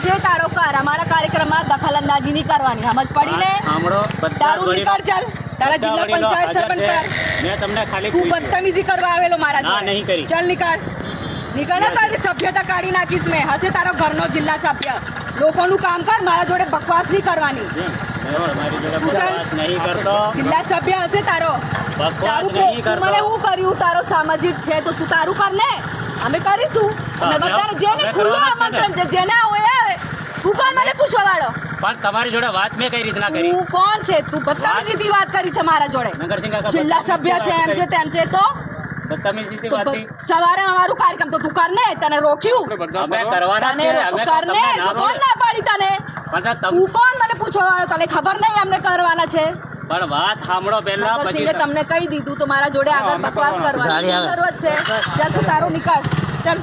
છે તારો કર, અમારા કાર્યક્રમમાં દખલઅંદાજી નહીં કરવાની, સમજ પડી ને? તારું નીકળ ચાલ, તારા જિલ્લા પંચાયત સરપંચ કર. મેં તમને ખાલી તું બદતમીજી કરવા આવેલો મારા ના, જોડે. નહીં કરી. ચાલ નીકળ ને, તારી સભ્યતા કાઢી નાખીશ મેં. હશે તારો ઘરનો જિલ્લા સભ્ય, લોકોનું કામ કર, મારા જોડે બકવાસ નહીં કરવાની. મારી જોડે તું ચાલ. બકવાસ નહીં કરતો, જિલ્લા સભ્ય હશે તારો, બકવાસ તારું નહીં તું મને કરતો. શું કર્યું, તારો સામાજિક છે તો તું તારું કર ને, અમે કરીશું. અમે બધાને જેને ખુલ્લું આમંત્રણ છે, જેને હોય આવે. તું કોણ મને પૂછવા વાળો? પણ તમારી જોડે વાત મેં કઈ રીતના કરી? તું કોણ છે? તું બદતમીજીથી વાત કરી છે મારા જોડે. નગરસિંહ કાકા જિલ્લા સભ્ય છે, એમ છે તેમ છે તો બદતમીજીથી તો વાત થઈ. સવારે અમારું કાર્યક્રમ તો તું કર ને, તને રોક્યું અમે કરવાના તને છે, અમે કર ને, તમને ના કોણ ના પાડી તને? પણ તું કોણ મને પૂછવા વાળો? તને ખબર નહીં અમને કરવાના છે? પણ વાત સાંભળો પહેલા, પછી નગરસિંહે તમને કહી દીધું તો મારા જોડે આગળ બકવાસ કરવાની જરૂરત છે. ચાલ તું તારું નીકળ, ચાલ.